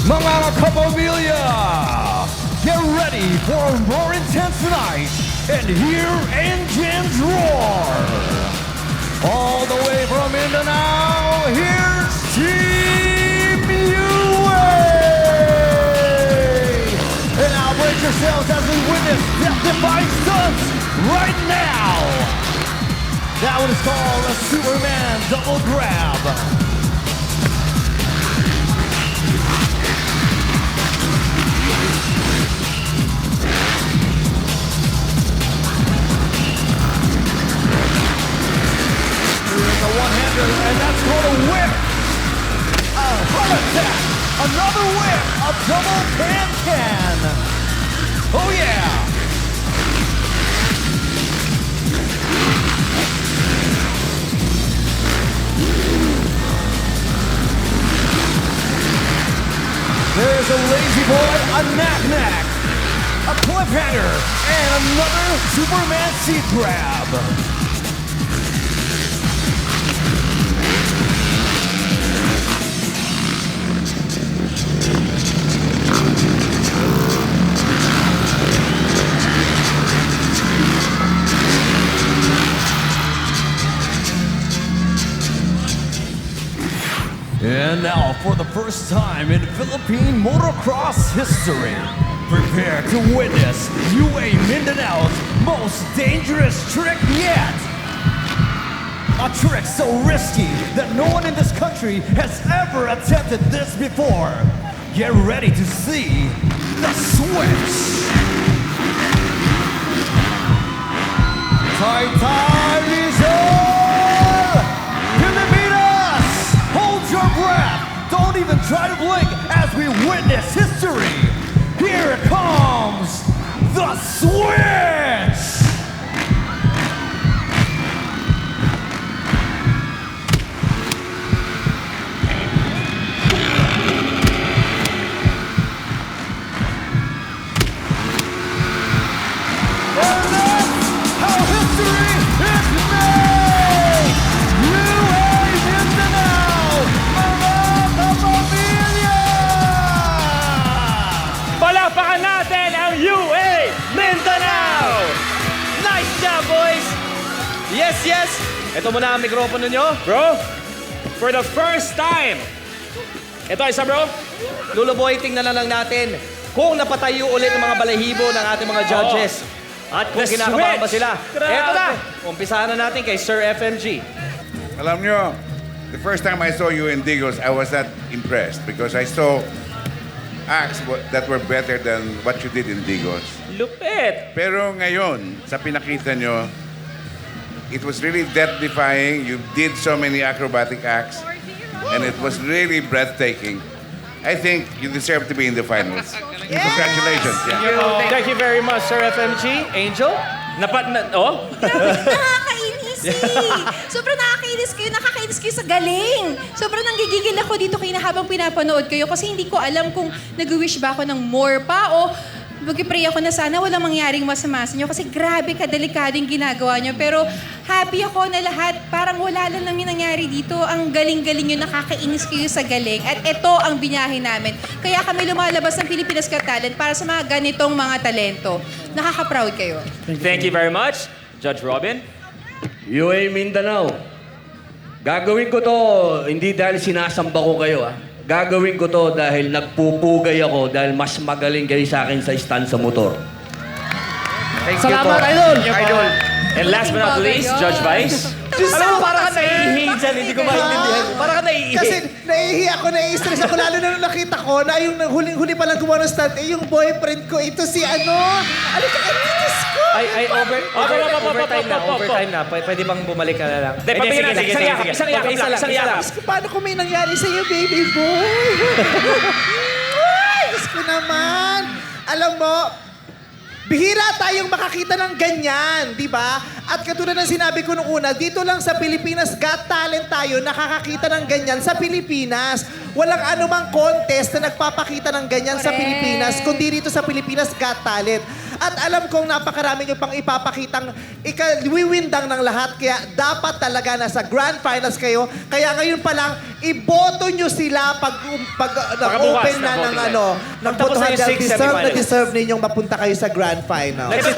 Mga kapamilya, get ready for a more intense night and hear engines roar. All the way from Mindanao, here's Team UA. And now brace yourselves as we witness death-defying stunts right now. That one is called a Superman double grab. Here's a one-hander, and that's called a whip. A heart attack. Another whip. A double can-can. Oh, yeah. There's a lazy boy, a knack-knack, a cliffhanger, and another Superman seat grab. And now, for the first time in Philippine motocross history, prepare to witness UA Mindanao's most dangerous trick yet. A trick so risky that no one in this country has ever attempted this before. Get ready to see the switch. Titan Rizal! Pilipinas! Hold your breath! Don't even try to blink as we witness history! Here comes the switch! And that's how history is made! UA Mindanao, mga kapamilya! Palakpakan natin ang UA Mindanao! Nice job, boys! Yes, yes! Ito muna ang mikropono nyo. Bro, for the first time, ito isa bro, luluboy, tingnan na lang natin kung napatayo ulit ang mga balahibo ng ating mga judges. At kung The kinakabahan ba switch. sila. Grabe. Ito na, umpisahan na natin kay Sir FMG. Alam nyo, the first time I saw you in Digos, I was not impressed because I saw acts that were better than what you did in Digos. Lupit! Pero ngayon, sa pinakita nyo, it was really death-defying. You did so many acrobatic acts, and it was really breathtaking. I think you deserve to be in the finals. Congratulations. Yeah. Thank you very much, Sir FMG. Angel? Oh? Nakakainis eh. Sobrang nakakainis kayo. Nakakainis kayo sa galing. Sobrang nanggigigil ako dito kayo na habang pinapanood kayo kasi hindi ko alam kung nag-wish ba ako ng more pa o mag-pray ako na sana walang mangyaring masama sa inyo kasi grabe kadelikadong ginagawa nyo. Pero happy ako na lahat. Parang wala lang yung nangyari dito. Ang galing-galing nyo. Nakakainis kayo sa galing. At ito ang binyahe namin. Kaya kami lumalabas ng Pilipinas Got Talent para sa mga ganitong mga talento. Nakaka-proud kayo. Thank you very much, Judge Robin. UA Mindanao. Gagawin ko to hindi dahil sinasamba ko kayo Gagawin ko to dahil nagpupugay ako dahil mas magaling kayo sa akin sa stand sa motor. Salamat, Idol! Idol. And last but not least, Judge Vice. Alam mo, parang ka naiihi dyan. Hindi ko maintindihan. Parang ka naiihi. Kasi naiihi ako, nai-stress ako. Lalo na nung nakita ko na yung huling-huli pa lang gumawa ng stunt, yung boyfriend ko, ito si ano. Ano ka, Diyos ko? Overtime na. Pwede bang bumalik ka na lang? Sige. Isang yakap lang. Diyos ko, paano kung may nangyari sa'yo, baby boy? Ay, Diyos ko naman. Alam mo, bihira tayong makakita ng ganyan, di ba? At katulad ng sinabi ko nung una, dito lang sa Pilipinas Got Talent tayo nakakakita ng ganyan sa Pilipinas. Walang anumang contest na nagpapakita ng ganyan sa Pilipinas, kundi dito sa Pilipinas Got Talent. At alam kong napakarami nyo pang ipapakitang ikaliwindang ng lahat. Kaya dapat talaga nasa grand finals kayo. Kaya ngayon pa lang, iboto nyo sila pag Pagkabukas open na na ng voting ng Pagtapos botohan. na yung Dahil 6 deserve na semifinals. deserve ninyong mapunta kayo sa grand final. Next